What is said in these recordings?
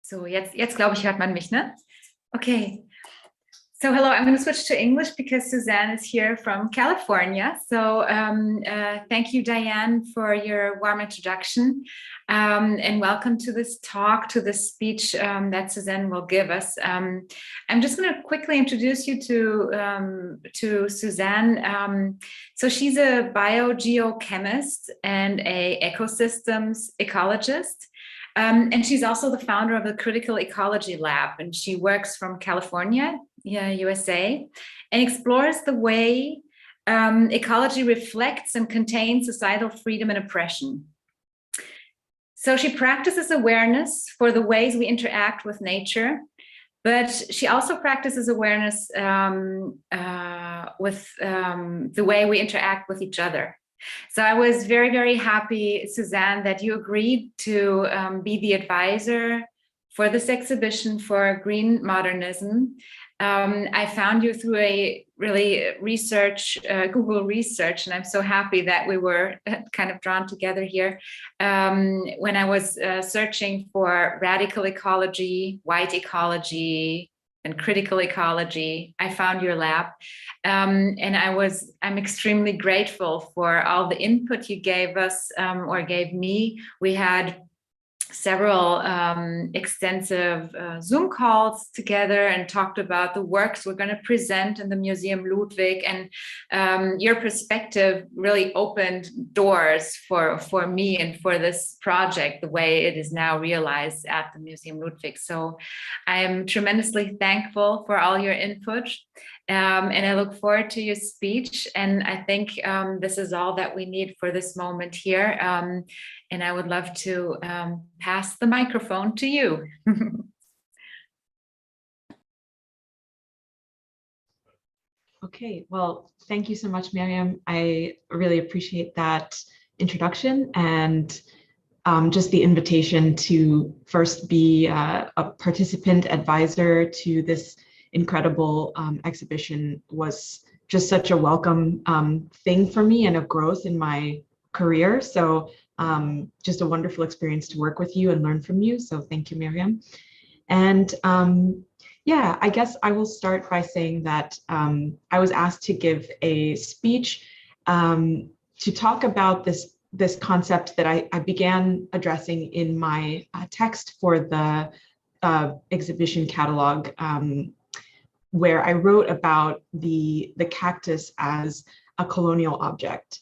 So, jetzt glaube ich, hört man mich, ne? Okay. So, hello, I'm going to switch to English because Suzanne is here from California. So, thank you, Diane, for your warm introduction. And welcome to this talk, to this speech that Suzanne will give us. I'm just going to quickly introduce you to Suzanne. So she's a biogeochemist and a ecosystems ecologist. And she's also the founder of the Critical Ecology Lab, and she works from California, USA, and explores the way ecology reflects and contains societal freedom and oppression. So she practices awareness for the ways we interact with nature, but she also practices awareness with the way we interact with each other. So I was very, very happy, Suzanne, that you agreed to be the advisor for this exhibition for green modernism. I found you through a really Google research, and I'm so happy that we were kind of drawn together here. When I was searching for radical ecology, white ecology, and critical ecology, I found your lab. And I'm extremely grateful for all the input you gave us or gave me. We had several extensive Zoom calls together and talked about the works we're going to present in the Museum Ludwig, and your perspective really opened doors for me and for this project the way it is now realized at the Museum Ludwig. So I am tremendously thankful for all your input, and I look forward to your speech, and I think this is all that we need for this moment here. And I would love to pass the microphone to you. Okay, well, thank you so much, Miriam. I really appreciate that introduction and just the invitation to first be a participant advisor to this incredible exhibition was just such a welcome thing for me and a growth in my career. So just a wonderful experience to work with you and learn from you. So thank you, Miriam. And yeah, I guess I will start by saying that I was asked to give a speech to talk about this concept that I began addressing in my text for the exhibition catalog, where I wrote about the cactus as a colonial object.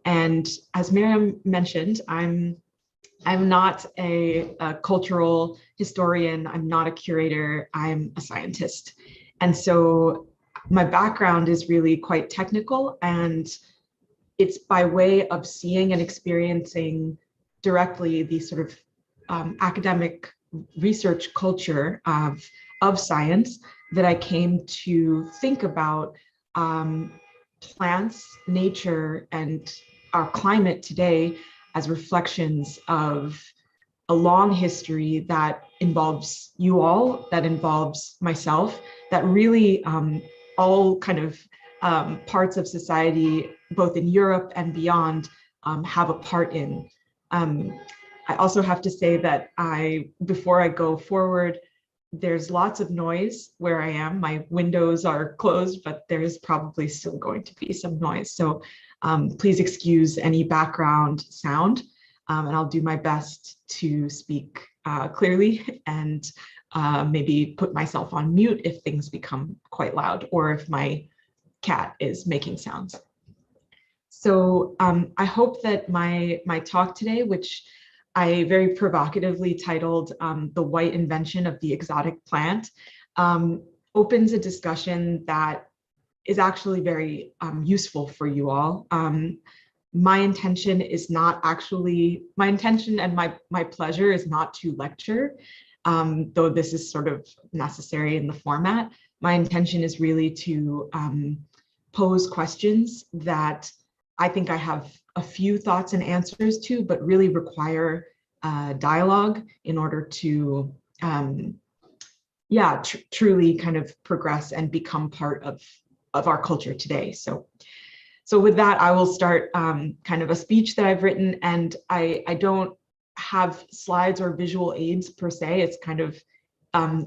And as Miriam mentioned, I'm not a cultural historian. I'm not a curator. I'm a scientist. And so my background is really quite technical, and it's by way of seeing and experiencing directly the sort of academic research culture of science that I came to think about plants, nature, and our climate today as reflections of a long history that involves you all, that involves myself, that really all kind of parts of society, both in Europe and beyond, have a part in. I also have to say that before I go forward, there's lots of noise where I am. My windows are closed, but there is probably still going to be some noise. So please excuse any background sound, and I'll do my best to speak clearly and maybe put myself on mute if things become quite loud or if my cat is making sounds. So I hope that my talk today, which I very provocatively titled The White Invention of the Exotic Plant, opens a discussion that is actually very useful for you all. My intention and my pleasure is not to lecture, though this is sort of necessary in the format. My intention is really to pose questions that I think I have a few thoughts and answers to, but really require dialogue in order to, truly kind of progress and become part of our culture today. So with that, I will start kind of a speech that I've written, and I don't have slides or visual aids per se. It's kind of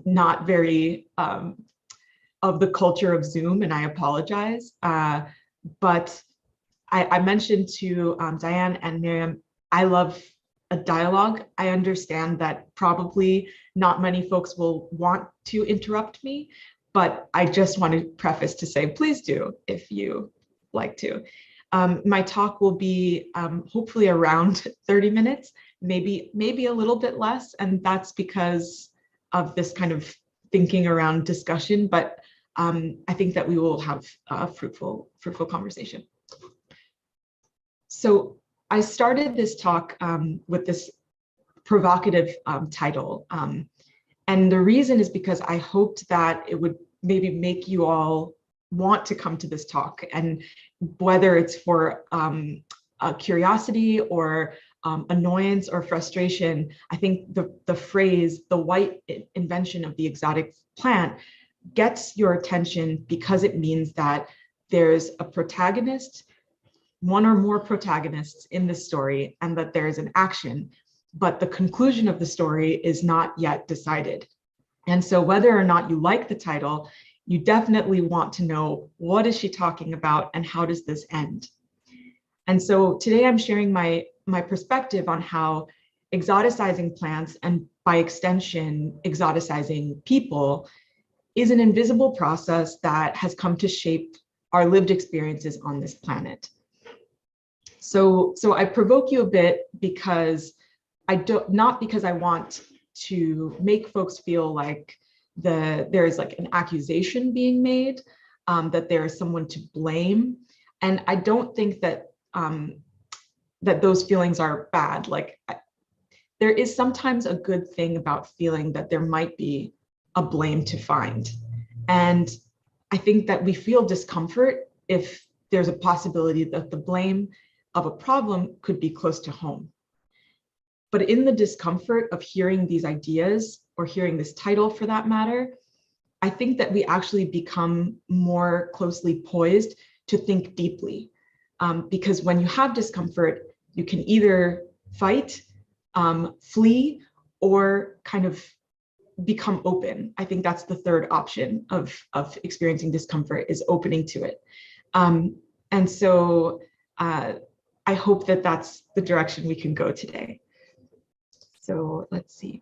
not very of the culture of Zoom, and I apologize. But I mentioned to Diane and Miriam, I love a dialogue. I understand that probably not many folks will want to interrupt me, but I just want to preface to say, please do if you like to. My talk will be hopefully around 30 minutes, maybe a little bit less, and that's because of this kind of thinking around discussion, but I think that we will have a fruitful conversation. So I started this talk with this provocative title. And the reason is because I hoped that it would maybe make you all want to come to this talk, and whether it's for curiosity or annoyance or frustration, I think the phrase, the white invention of the exotic plant, gets your attention because it means that there's a protagonist, one or more protagonists in the story, and that there is an action, but the conclusion of the story is not yet decided. And so whether or not you like the title, you definitely want to know, what is she talking about and how does this end? And so today I'm sharing my perspective on how exoticizing plants, and by extension, exoticizing people, is an invisible process that has come to shape our lived experiences on this planet. So I provoke you a bit because not because I want to make folks feel like there is like an accusation being made, that there is someone to blame. And I don't think that that those feelings are bad. Like, there is sometimes a good thing about feeling that there might be a blame to find. And I think that we feel discomfort if there's a possibility that the blame of a problem could be close to home. But in the discomfort of hearing these ideas, or hearing this title for that matter, I think that we actually become more closely poised to think deeply. Because when you have discomfort, you can either fight, flee, or kind of become open. I think that's the third option of experiencing discomfort, is opening to it. And so I hope that that's the direction we can go today. So let's see.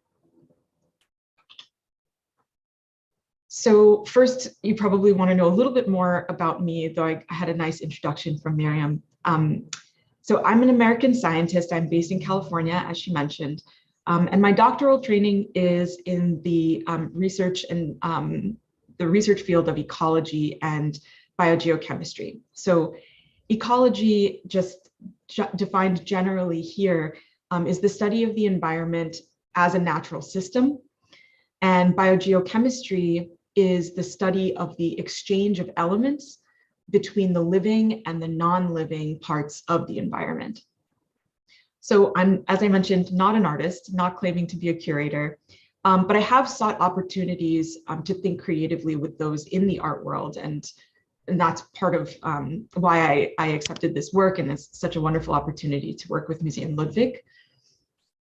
So first, you probably want to know a little bit more about me, though I had a nice introduction from Miriam. So I'm an American scientist. I'm based in California, as she mentioned. And my doctoral training is in the research field of ecology and biogeochemistry. So ecology, just defined generally here, is the study of the environment as a natural system. And biogeochemistry is the study of the exchange of elements between the living and the non-living parts of the environment. So I'm, as I mentioned, not an artist, not claiming to be a curator, but I have sought opportunities to think creatively with those in the art world. And that's part of why I accepted this work, and it's such a wonderful opportunity to work with Museum Ludwig.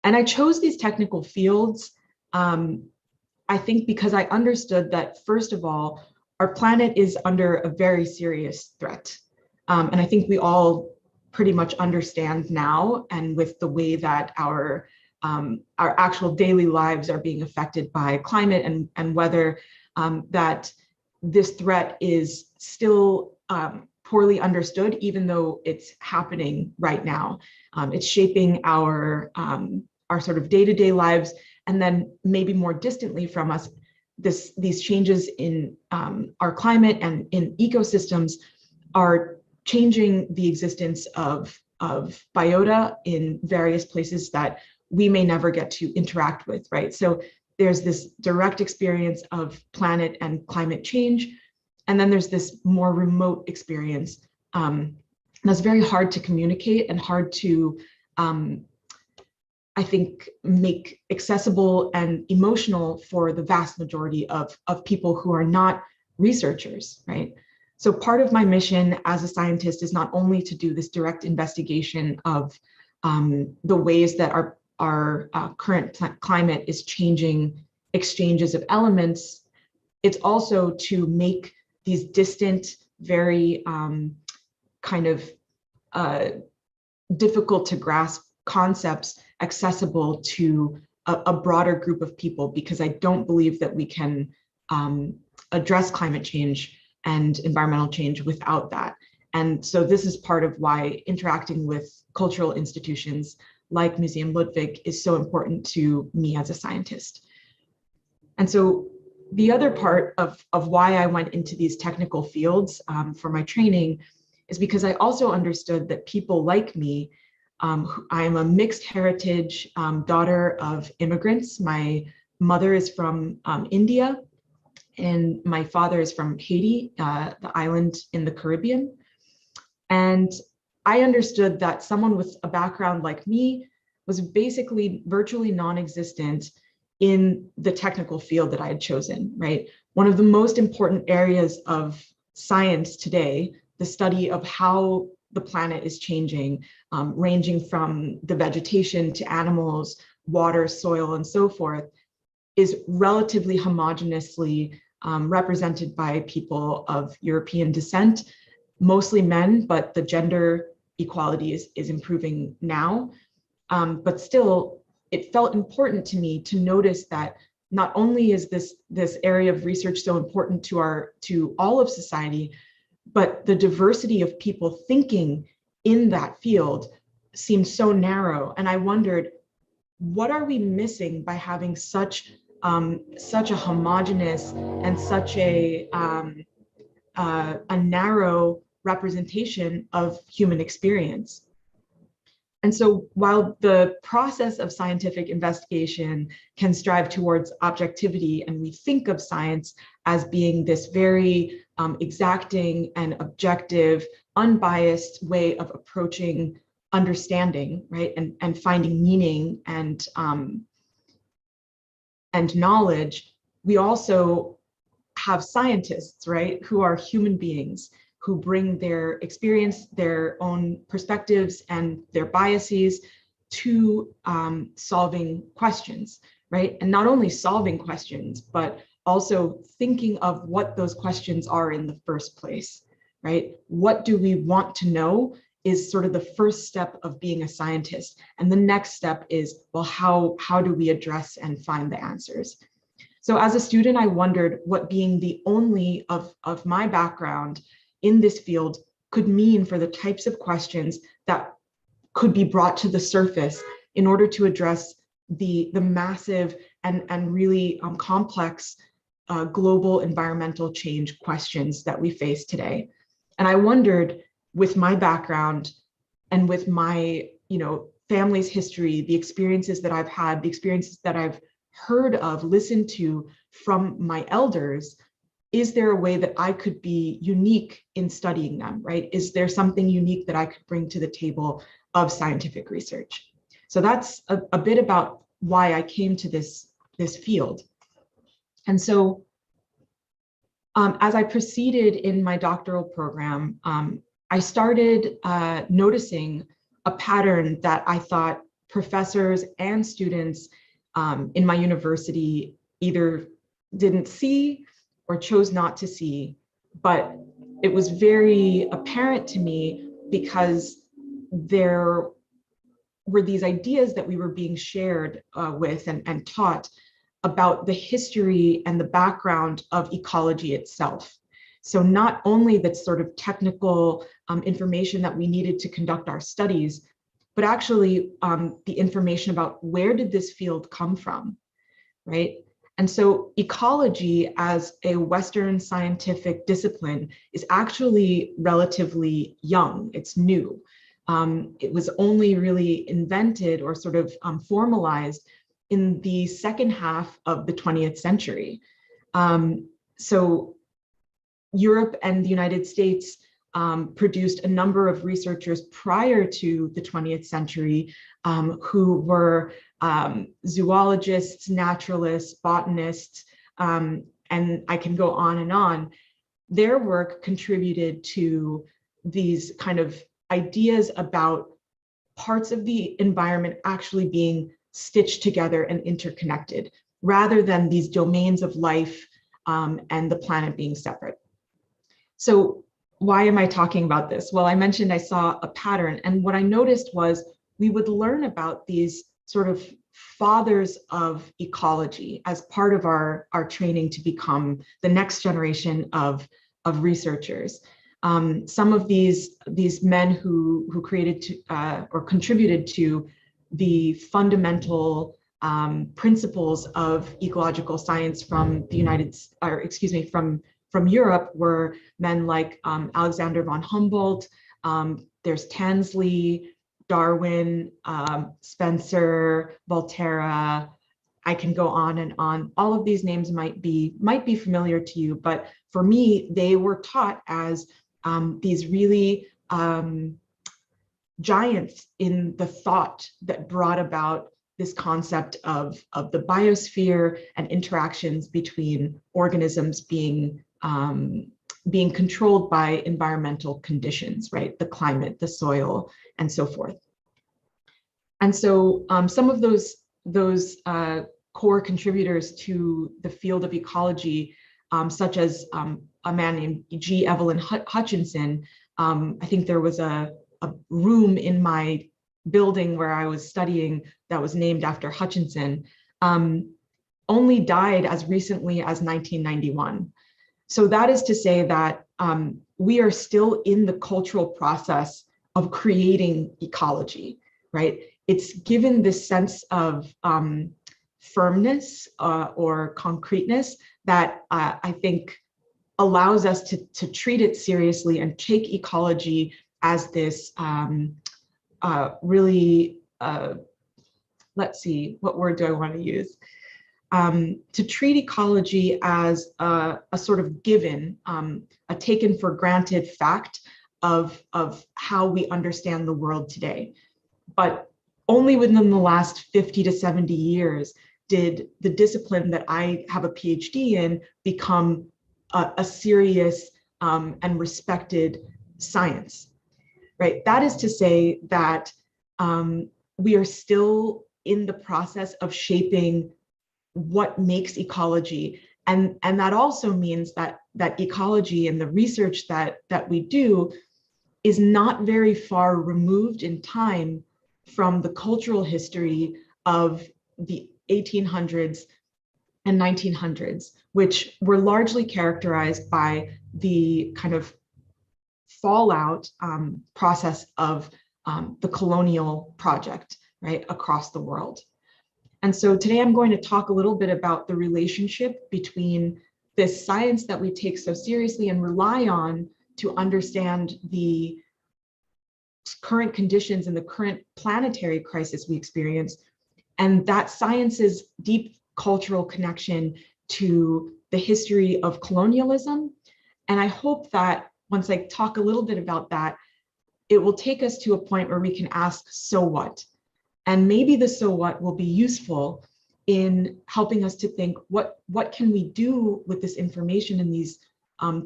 And I chose these technical fields, I think, because I understood that, first of all, our planet is under a very serious threat. And I think we all pretty much understand now, and with the way that our actual daily lives are being affected by climate and weather, that this threat is still poorly understood, even though it's happening right now. It's shaping our sort of day-to-day lives, and then maybe more distantly from us, these changes in our climate and in ecosystems are changing the existence of biota in various places that we may never get to interact with, right? So there's this direct experience of planet and climate change, and then there's this more remote experience that's very hard to communicate and hard to, I think, make accessible and emotional for the vast majority of people who are not researchers, right? So part of my mission as a scientist is not only to do this direct investigation of the ways that our current climate is changing exchanges of elements, it's also to make these distant, very kind of difficult to grasp concepts accessible to a broader group of people, because I don't believe that we can address climate change and environmental change without that. And so this is part of why interacting with cultural institutions like Museum Ludwig is so important to me as a scientist. And so the other part of why I went into these technical fields for my training is because I also understood that people like me, I am a mixed heritage daughter of immigrants. My mother is from India, and my father is from Haiti, the island in the Caribbean. And I understood that someone with a background like me was basically virtually non-existent in the technical field that I had chosen, right? One of the most important areas of science today, the study of how the planet is changing, ranging from the vegetation to animals, water, soil, and so forth, is relatively homogeneously represented by people of European descent, mostly men, but the gender equality is improving now. But still, it felt important to me to notice that not only is this area of research so important to all of society, but the diversity of people thinking in that field seems so narrow. And I wondered, what are we missing by having such a homogeneous and such a narrow representation of human experience? And so while the process of scientific investigation can strive towards objectivity, and we think of science as being this very exacting and objective, unbiased way of approaching understanding, right, and finding meaning and knowledge, we also have scientists, right, who are human beings, who bring their experience, their own perspectives, and their biases to solving questions, right? And not only solving questions, but also thinking of what those questions are in the first place, right? What do we want to know is sort of the first step of being a scientist. And the next step is, well, how do we address and find the answers? So as a student, I wondered what being the only of my background in this field could mean for the types of questions that could be brought to the surface in order to address the massive and really complex global environmental change questions that we face today. And I wondered, with my background and with my family's history, the experiences that I've had, the experiences that I've heard of, listened to from my elders, is there a way that I could be unique in studying them, right? Is there something unique that I could bring to the table of scientific research? So that's a bit about why I came to this field. And so as I proceeded in my doctoral program, I started noticing a pattern that I thought professors and students in my university either didn't see or chose not to see, but it was very apparent to me because there were these ideas that we were being shared with and taught about the history and the background of ecology itself. So not only that sort of technical information that we needed to conduct our studies, but actually the information about where did this field come from, right? And so ecology as a Western scientific discipline is actually relatively young, it's new. It was only really invented or sort of formalized in the second half of the 20th century. So Europe and the United States produced a number of researchers prior to the 20th century who were zoologists, naturalists, botanists, and I can go on and on. Their work contributed to these kind of ideas about parts of the environment actually being stitched together and interconnected, rather than these domains of life and the planet being separate. So why am I talking about this? Well, I mentioned I saw a pattern, and what I noticed was we would learn about these sort of fathers of ecology as part of our training to become the next generation of researchers. Some of these men who created or contributed to the fundamental principles of ecological science from from Europe were men like Alexander von Humboldt. There's Tansley, Darwin, Spencer, Volterra. I can go on and on. All of these names might be familiar to you, but for me, they were taught as these really giants in the thought that brought about this concept of the biosphere and interactions between organisms being controlled by environmental conditions, right? The climate, the soil, and so forth. And so some of those core contributors to the field of ecology, such as a man named G. Evelyn Hutchinson. I think there was a room in my building where I was studying that was named after Hutchinson, only died as recently as 1991. So that is to say that we are still in the cultural process of creating ecology, right? It's given this sense of firmness or concreteness that I think allows us to treat it seriously and take ecology as this really, let's see, what word do I want to use? To treat ecology as a sort of given, a taken for granted fact of how we understand the world today. But only within the last 50 to 70 years did the discipline that I have a PhD in become a serious and respected science, right? That is to say that we are still in the process of shaping what makes ecology. And that also means that ecology and the research that we do is not very far removed in time from the cultural history of the 1800s and 1900s, which were largely characterized by the kind of fallout process of the colonial project, right, across the world. And so today I'm going to talk a little bit about the relationship between this science that we take so seriously and rely on to understand the current conditions and the current planetary crisis we experience, and that science's deep cultural connection to the history of colonialism. And I hope that once I talk a little bit about that, it will take us to a point where we can ask, so what? And maybe the so what will be useful in helping us to think, what can we do with this information and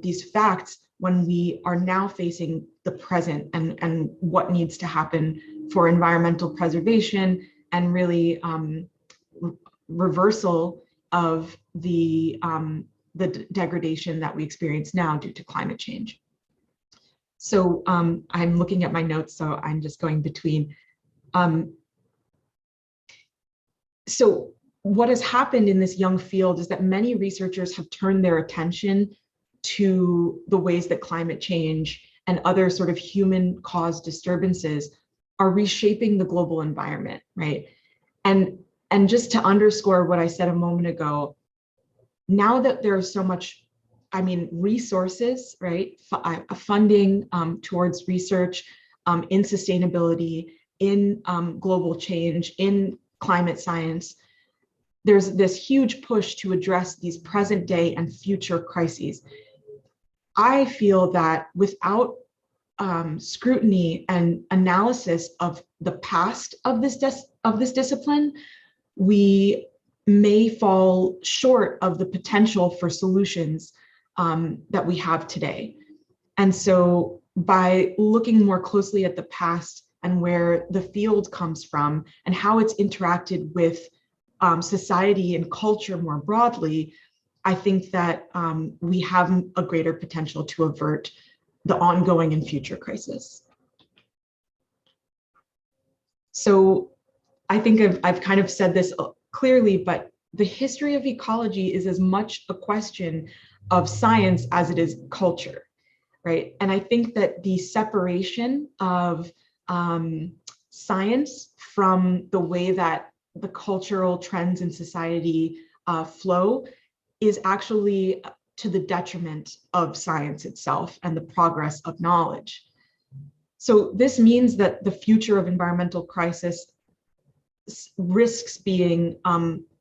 these facts when we are now facing the present, and what needs to happen for environmental preservation and really reversal of the degradation that we experience now due to climate change. So I'm looking at my notes, so I'm just going between. So what has happened in this young field is that many researchers have turned their attention to the ways that climate change and other sort of human-caused disturbances are reshaping the global environment, right? And just to underscore what I said a moment ago, now that there's so much, resources, right? Funding towards research in sustainability, in global change, in climate science, there's this huge push to address these present day and future crises. I feel that without scrutiny and analysis of the past of this discipline, we may fall short of the potential for solutions that we have today. And so by looking more closely at the past and where the field comes from and how it's interacted with society and culture more broadly, I think that we have a greater potential to avert the ongoing and future crisis. So I think I've kind of said this clearly, but the history of ecology is as much a question of science as it is culture, right? And I think that the separation of science from the way that the cultural trends in society flow is actually to the detriment of science itself and the progress of knowledge. So this means that the future of environmental crisis risks being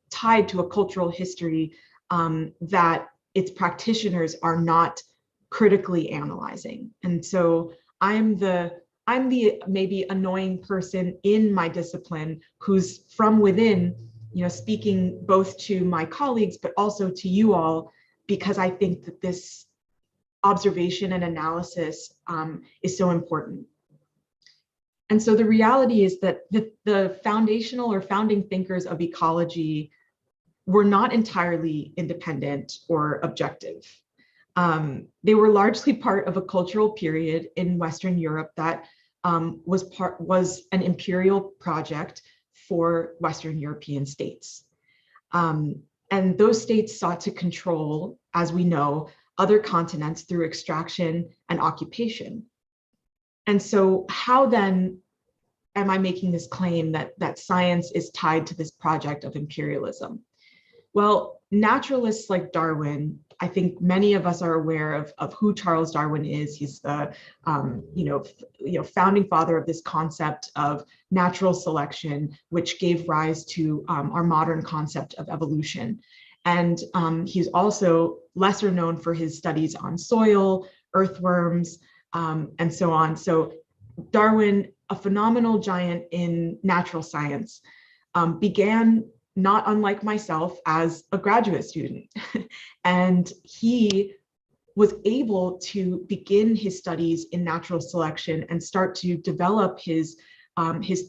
tied to a cultural history that its practitioners are not critically analyzing. And so I'm the maybe annoying person in my discipline who's from within, speaking both to my colleagues, but also to you all, because I think that this observation and analysis is so important. And so the reality is that the foundational or founding thinkers of ecology were not entirely independent or objective. They were largely part of a cultural period in Western Europe that was an imperial project for Western European states. And those states sought to control, as we know, other continents through extraction and occupation. And so how then am I making this claim that science is tied to this project of imperialism? Well, naturalists like Darwin, I think many of us are aware of who Charles Darwin is. He's the founding father of this concept of natural selection, which gave rise to our modern concept of evolution. And he's also lesser known for his studies on soil, earthworms, and so on. So Darwin, a phenomenal giant in natural science, began not unlike myself as a graduate student. And he was able to begin his studies in natural selection and start to develop his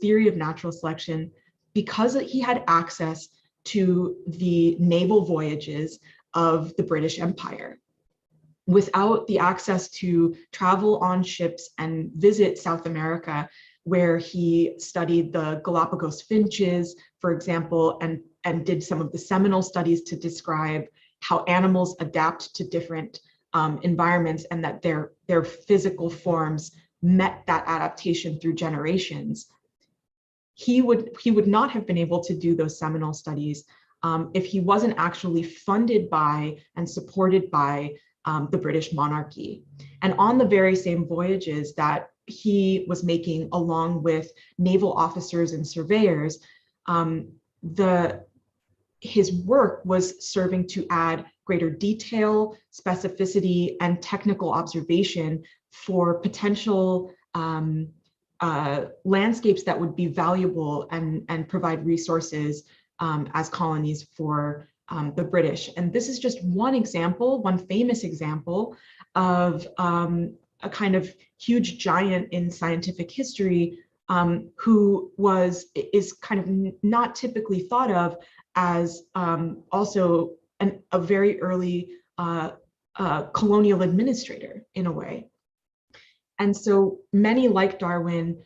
theory of natural selection because he had access to the naval voyages of the British Empire. Without the access to travel on ships and visit South America, where he studied the Galapagos finches, for example, and did some of the seminal studies to describe how animals adapt to different environments and that their physical forms met that adaptation through generations. He would not have been able to do those seminal studies if he wasn't actually funded by and supported by the British monarchy. And on the very same voyages that he was making along with naval officers and surveyors, his work was serving to add greater detail, specificity, and technical observation for potential landscapes that would be valuable and provide resources as colonies for the British. And this is just one example, one famous example of a kind of huge giant in scientific history who is kind of not typically thought of as also a very early colonial administrator in a way. And so many like Darwin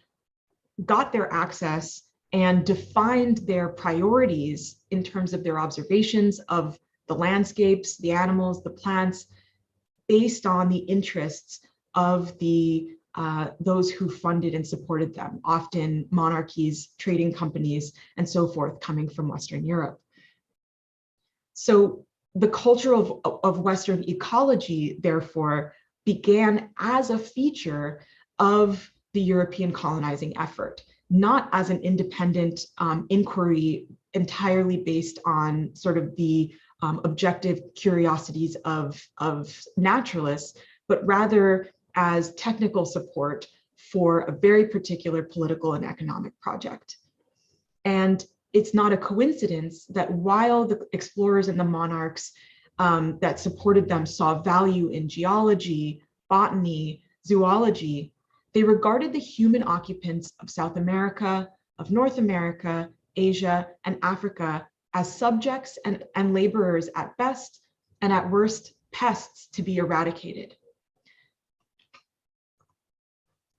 got their access and defined their priorities in terms of their observations of the landscapes, the animals, the plants, based on the interests of those who funded and supported them, often monarchies, trading companies, and so forth coming from Western Europe. So the culture of Western ecology, therefore, began as a feature of the European colonizing effort, not as an independent inquiry entirely based on sort of the objective curiosities of naturalists, but rather as technical support for a very particular political and economic project. And it's not a coincidence that while the explorers and the monarchs that supported them saw value in geology, botany, zoology, they regarded the human occupants of South America, of North America, Asia, and Africa as subjects and laborers at best, and at worst, pests to be eradicated.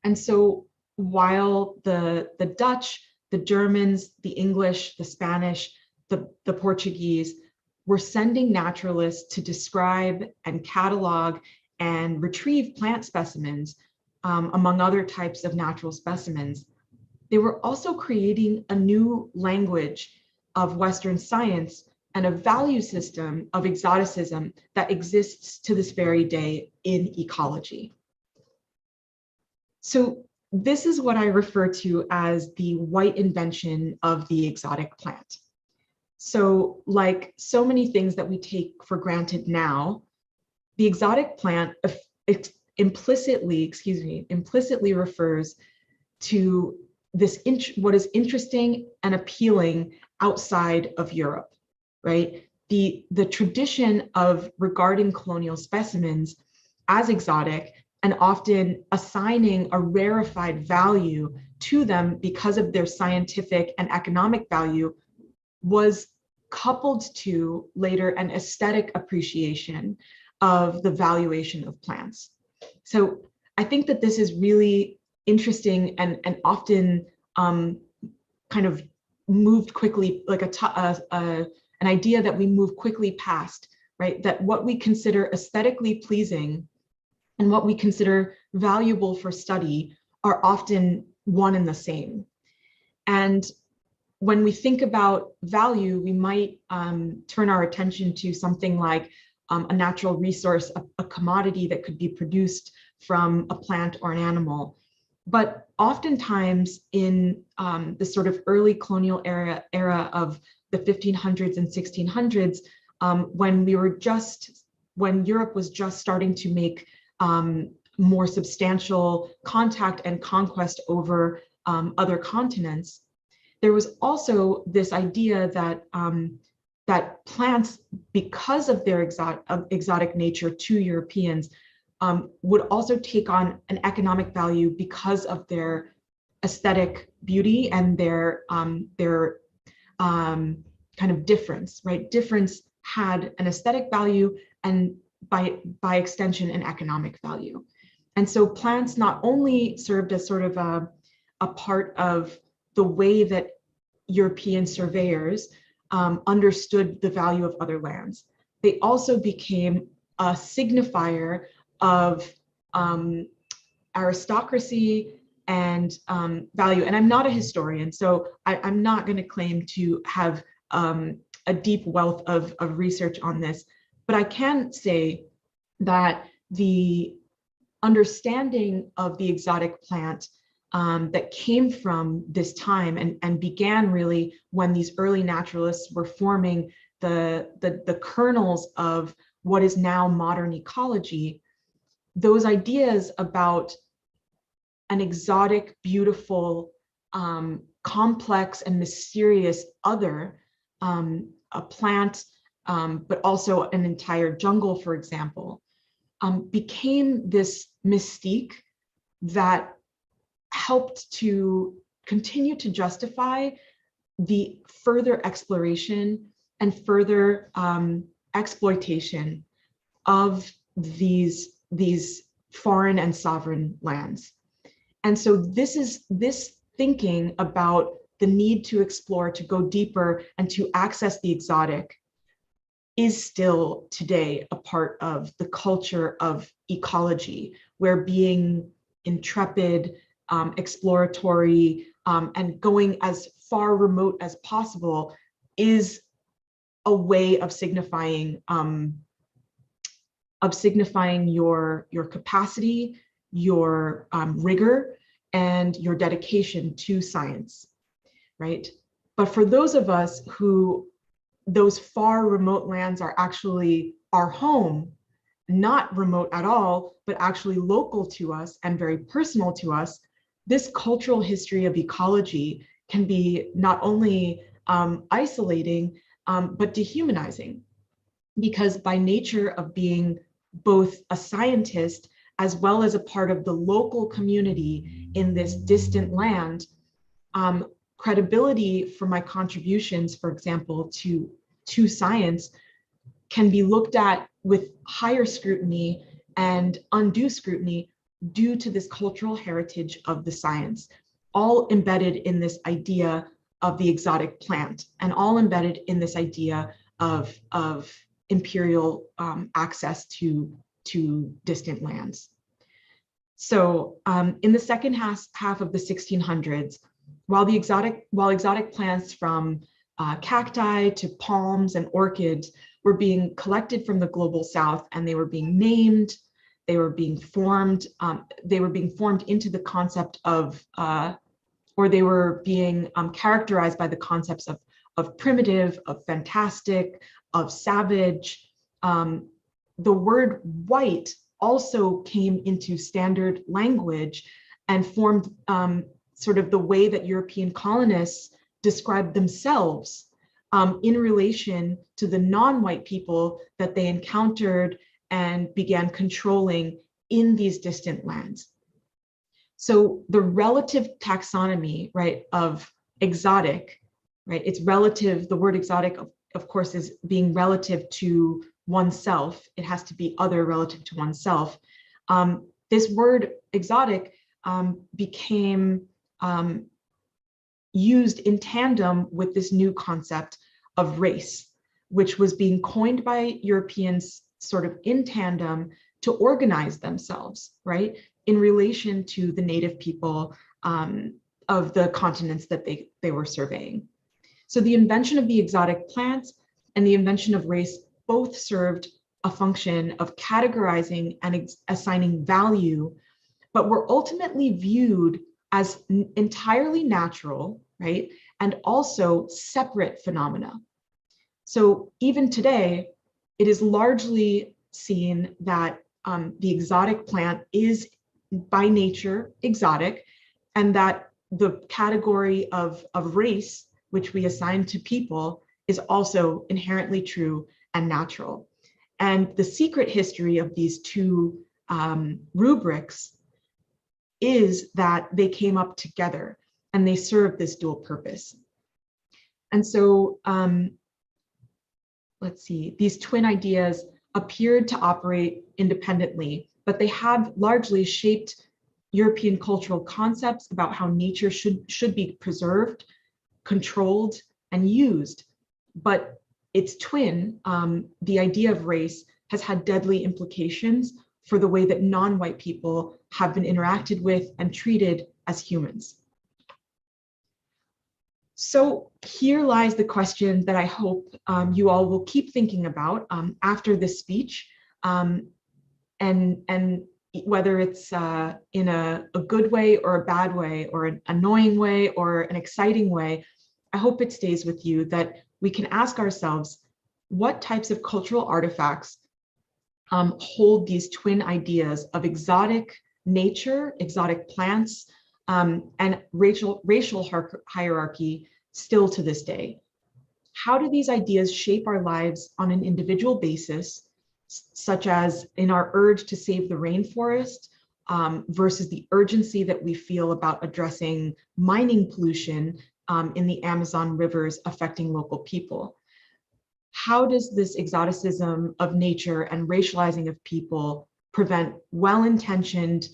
And so while the Dutch, the Germans, the English, the Spanish, the Portuguese were sending naturalists to describe and catalog and retrieve plant specimens, among other types of natural specimens, they were also creating a new language of Western science and a value system of exoticism that exists to this very day in ecology. So this is what I refer to as the white invention of the exotic plant. So like so many things that we take for granted now, the exotic plant implicitly refers to this what is interesting and appealing outside of Europe, right? The tradition of regarding colonial specimens as exotic and often assigning a rarefied value to them because of their scientific and economic value was coupled to later an aesthetic appreciation of the valuation of plants. So I think that this is really interesting and often kind of moved quickly, like an idea that we move quickly past, right? That what we consider aesthetically pleasing and what we consider valuable for study are often one and the same. And when we think about value, we might turn our attention to something like a natural resource, a commodity that could be produced from a plant or an animal. But oftentimes in the sort of early colonial era of the 1500s and 1600s, when Europe was just starting to make more substantial contact and conquest over other continents, there was also this idea that that plants, because of their exotic nature to Europeans, would also take on an economic value because of their aesthetic beauty and their kind of difference, right? Difference had an aesthetic value and by extension an economic value. And so plants not only served as sort of a part of the way that European surveyors understood the value of other lands, they also became a signifier of aristocracy and value. And I'm not a historian, so I'm not going to claim to have a deep wealth of research on this, but I can say that the understanding of the exotic plant that came from this time and began really when these early naturalists were forming the kernels of what is now modern ecology. Those ideas about an exotic, beautiful, complex and mysterious other, a plant, but also an entire jungle, for example, became this mystique that helped to continue to justify the further exploration and further exploitation of these foreign and sovereign lands. And so this thinking about the need to explore, to go deeper, and to access the exotic is still today a part of the culture of ecology, where being intrepid, exploratory, and going as far remote as possible is a way of signifying your capacity, your rigor, and your dedication to science, right? But for those of us who those far remote lands are actually our home, not remote at all, but actually local to us and very personal to us, this cultural history of ecology can be not only isolating, but dehumanizing, because by nature of being both a scientist as well as a part of the local community in this distant land, credibility for my contributions, for example, to science can be looked at with higher scrutiny and undue scrutiny due to this cultural heritage of the science, all embedded in this idea of the exotic plant, and all embedded in this idea of imperial access to distant lands. So in the second half of the 1600s, while exotic plants from cacti to palms and orchids were being collected from the global south, and they were being named, they were being formed into the concept of, or they were being characterized by the concepts of primitive, of fantastic, of savage. The word white also came into standard language and formed sort of the way that European colonists described themselves in relation to the non-white people that they encountered and began controlling in these distant lands. So the relative taxonomy, right, of exotic, right, it's relative, the word exotic, of course, is being relative to oneself. It has to be other relative to oneself. This word exotic became used in tandem with this new concept of race, which was being coined by Europeans sort of in tandem to organize themselves, right, in relation to the native people of the continents that they were surveying. So the invention of the exotic plants and the invention of race both served a function of categorizing and assigning value, but were ultimately viewed as entirely natural, right, and also separate phenomena. So even today, it is largely seen that the exotic plant is by nature exotic, and that the category of race, which we assign to people, is also inherently true and natural. And the secret history of these two rubrics is that they came up together and they serve this dual purpose. And so let's see, these twin ideas appeared to operate independently, but they have largely shaped European cultural concepts about how nature should be preserved, controlled, and used. But its twin, the idea of race, has had deadly implications for the way that non-white people have been interacted with and treated as humans. So here lies the question that I hope you all will keep thinking about after this speech, and whether it's in a good way or a bad way, or an annoying way or an exciting way, I hope it stays with you that we can ask ourselves, what types of cultural artifacts hold these twin ideas of exotic nature, exotic plants, and racial hierarchy still to this day? How do these ideas shape our lives on an individual basis, such as in our urge to save the rainforest versus the urgency that we feel about addressing mining pollution in the Amazon rivers affecting local people? How does this exoticism of nature and racializing of people prevent well-intentioned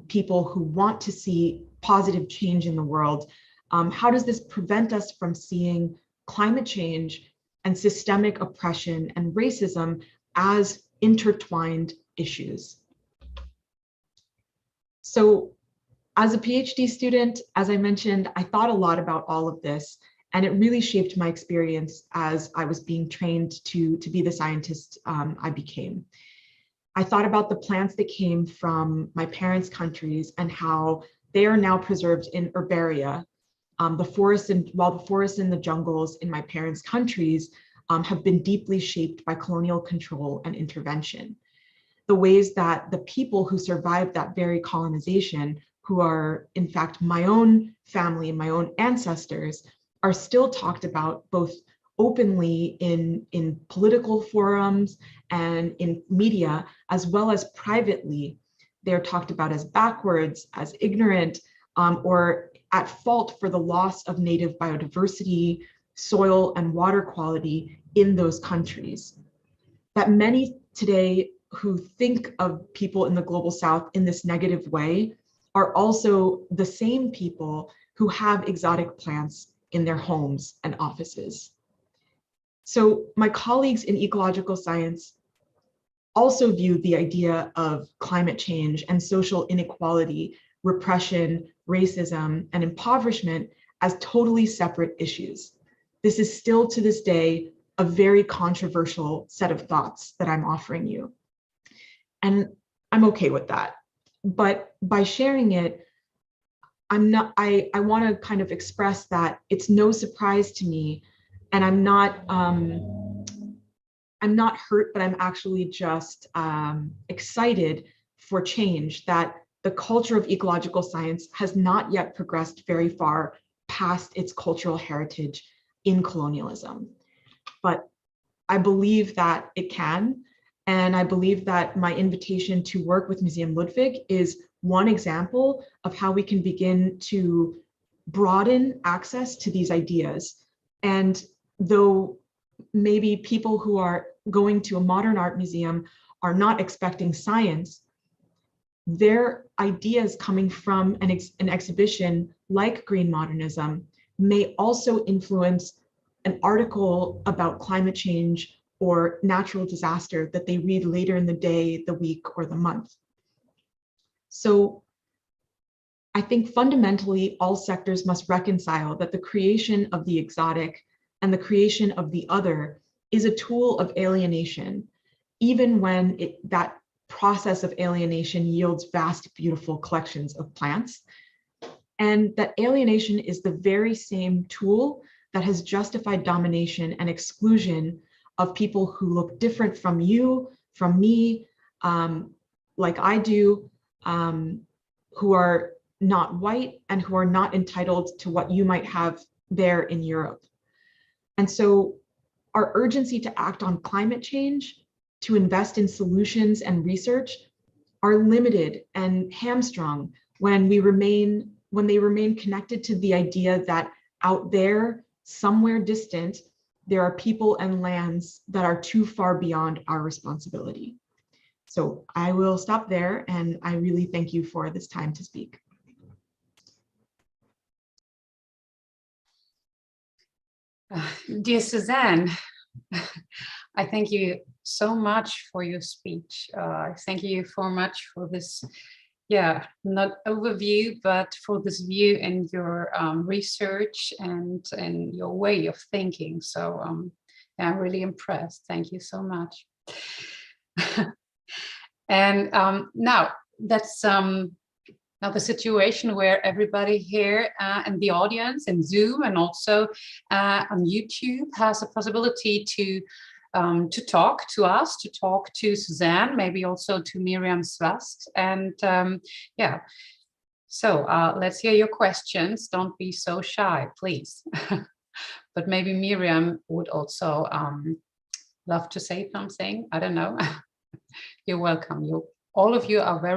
people who want to see positive change in the world? How does this prevent us from seeing climate change and systemic oppression and racism as intertwined issues? So as a PhD student, as I mentioned, I thought a lot about all of this, and it really shaped my experience as I was being trained to be the scientist I became. I thought about the plants that came from my parents' countries and how they are now preserved in herbaria. While the forests and the jungles in my parents' countries have been deeply shaped by colonial control and intervention. The ways that the people who survived that very colonization, who are in fact my own family, my own ancestors, are still talked about both openly in political forums and in media, as well as privately they're talked about as backwards, as ignorant, or at fault for the loss of native biodiversity, soil and water quality in those countries. That many today who think of people in the global south in this negative way are also the same people who have exotic plants in their homes and offices. So my colleagues in ecological science also view the idea of climate change and social inequality, repression, racism, and impoverishment as totally separate issues. This is still to this day a very controversial set of thoughts that I'm offering you. And I'm okay with that. But by sharing it, I want to kind of express that it's no surprise to me, and I'm not hurt, but I'm actually just excited for change, that the culture of ecological science has not yet progressed very far past its cultural heritage in colonialism. But I believe that it can, and I believe that my invitation to work with Museum Ludwig is one example of how we can begin to broaden access to these ideas. And though maybe people who are going to a modern art museum are not expecting science, their ideas coming from an exhibition like Green Modernism may also influence an article about climate change or natural disaster that they read later in the day, the week, or the month. So I think fundamentally all sectors must reconcile that the creation of the exotic and the creation of the other is a tool of alienation, even when that process of alienation yields vast, beautiful collections of plants. And that alienation is the very same tool that has justified domination and exclusion of people who look different from you, from me, like I do, who are not white and who are not entitled to what you might have there in Europe. And so our urgency to act on climate change, to invest in solutions and research, are limited and hamstrung when they remain connected to the idea that out there, somewhere distant, there are people and lands that are too far beyond our responsibility. So I will stop there, and I really thank you for this time to speak. Dear Suzanne, I thank you so much for your speech. Thank you so much for this, not overview, but for this view and your research and your way of thinking. So I'm really impressed. Thank you so much. And now that's now the situation where everybody here in the audience in Zoom and also on YouTube has a possibility to talk to us, to talk to Suzanne, maybe also to Miriam Swast. And so let's hear your questions. Don't be so shy, please. But maybe Miriam would also love to say something. I don't know. You're welcome. All of you are very